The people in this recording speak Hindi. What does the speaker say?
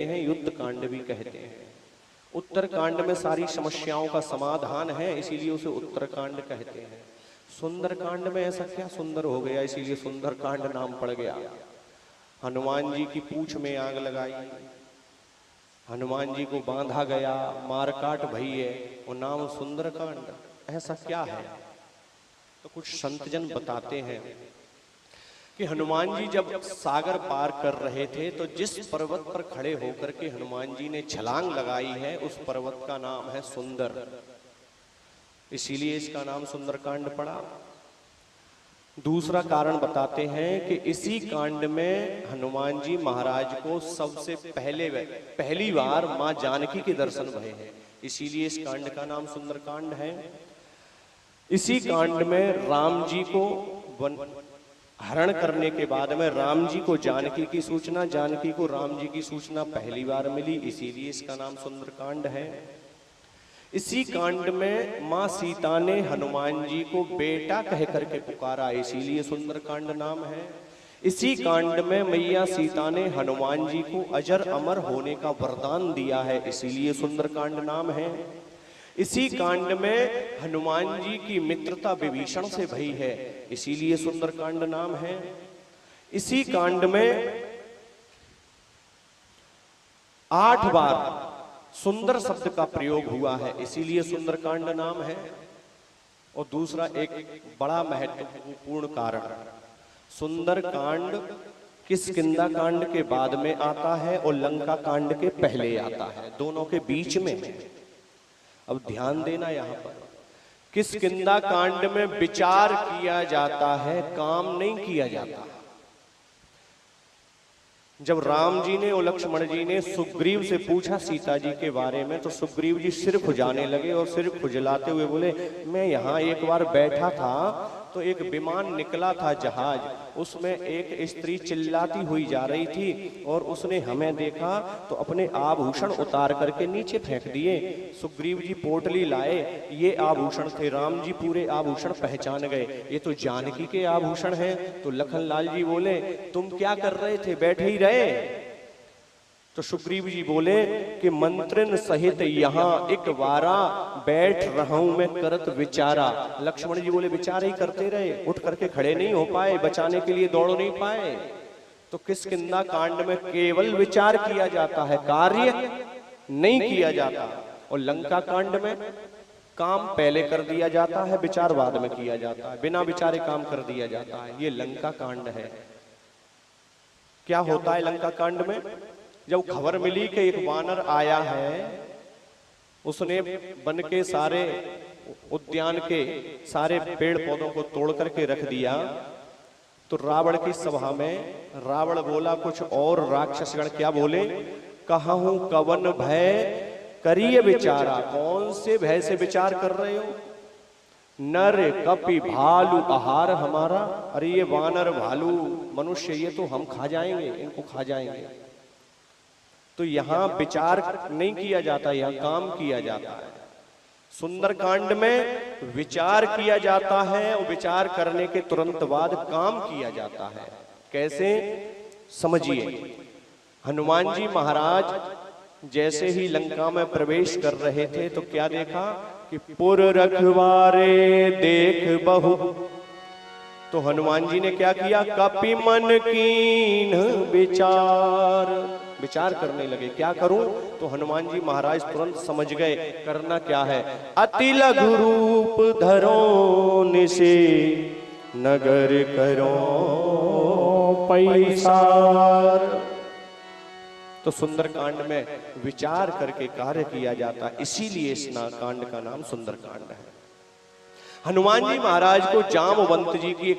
हैं, युद्ध कांड भी कहते हैं। उत्तरकांड में सारी समस्याओं का समाधान है, इसीलिए उसे उत्तरकांड कहते हैं। सुंदरकांड में ऐसा क्या सुंदर हो गया, इसीलिए सुंदरकांड नाम पड़ गया। हनुमान जी की पूंछ में आग लगाई, हनुमान जी को बांधा गया, मारकाट भई है, वो नाम सुंदरकांड। ऐसा क्या है? तो कुछ संतजन बताते हैं कि हनुमान जी जब सागर पार कर रहे थे तो जिस पर्वत पर खड़े होकर के हनुमान जी ने छलांग लगाई है, उस पर्वत का नाम है सुंदर, इसीलिए इसका नाम सुंदरकांड पड़ा। दूसरा कारण बताते हैं कि इसी कांड में हनुमान जी महाराज को सबसे पहली बार मां जानकी के दर्शन भये हैं, इसीलिए इस कांड का नाम सुंदरकांड है। इसी कांड में राम जी को हरण करने के बाद में राम जी को जानकी की सूचना, जानकी को राम जी की सूचना पहली बार मिली, इसीलिए इसका नाम सुंदरकांड है। इसी कांड में मां सीता ने हनुमान जी को बेटा कह करके पुकारा, इसीलिए सुंदरकांड नाम है। इसी कांड में मैया सीता ने हनुमान जी को अजर अमर होने का वरदान दिया है, इसीलिए सुंदरकांड नाम है। इसी कांड में हनुमान जी की मित्रता विभीषण से भई है, इसीलिए सुंदरकांड नाम है। इसी कांड में 8 बार सुंदर शब्द का प्रयोग हुआ है, इसीलिए सुंदरकांड नाम है। और दूसरा एक बड़ा महत्वपूर्ण कारण, सुंदरकांड किष्किंधा कांड के बाद में आता है और लंका कांड के पहले आता है, दोनों के बीच में है। अब ध्यान देना, यहां पर किष्किंधा कांड में विचार किया जाता है, काम नहीं किया जाता। जब राम जी ने और लक्ष्मण जी ने सुग्रीव से पूछा सीता जी के बारे में, तो सुग्रीव जी सिर खुजाने लगे और सिर खुजलाते हुए बोले, मैं यहाँ एक बार बैठा था तो एक विमान निकला था, जहाज, उसमें एक स्त्री चिल्लाती हुई जा रही थी और उसने हमें देखा तो अपने आभूषण उतार करके नीचे फेंक दिए। सुग्रीव जी पोटली लाए, ये आभूषण थे। राम जी पूरे आभूषण पहचान गए, ये तो जानकी के आभूषण हैं। तो लखन लाल जी बोले, तुम क्या कर रहे थे, बैठे ही रहे? तो सुग्रीव जी बोले कि मंत्रिन सहित यहाँ एक बारा बैठ रहा हूं मैं करत विचारा। लक्ष्मण जी बोले, विचार ही करते रहे, उठ करके खड़े नहीं हो पाए, बचाने के लिए दौड़ नहीं पाए। तो किष्किंधा कांड में केवल विचार किया जाता है, कार्य नहीं किया जाता। और लंका कांड में काम पहले कर दिया जाता है, विचार बाद में किया जाता है, बिना विचारे काम कर दिया जाता है। ये लंका कांड है। क्या होता है लंका कांड में? जब खबर मिली कि एक वानर आया है, उसने वन के सारे उद्यान के सारे पेड़ पौधों को तोड़ करके रख दिया, तो रावण की सभा में रावण बोला कुछ और, राक्षसगण क्या बोले, कहूं कवन भय करिए विचारा। कौन से भय से विचार कर रहे हो? नर कपि भालू आहार हमारा। अरे ये वानर भालू मनुष्य, ये तो हम खा जाएंगे, इनको खा जाएंगे। तो यहां विचार नहीं किया जाता, यहां काम किया जाता है। सुंदरकांड में विचार किया जाता है और विचार करने के तुरंत बाद काम किया जाता है। कैसे? समझिए। हनुमान जी महाराज जैसे ही लंका में प्रवेश कर रहे थे तो क्या देखा कि पुर रखवारे देख बहु। तो हनुमान जी ने क्या किया? कपि मन कीन विचार करने लगे, क्या करूं? तो हनुमान जी महाराज तुरंत समझ गए करना क्या है। अति लघु रूप धरो निसे नगर करो पैसार। तो सुंदरकांड में विचार करके कार्य किया जाता, इसीलिए इस कांड का नाम सुंदरकांड है। हनुमान जी महाराज को जामवंत जी की एक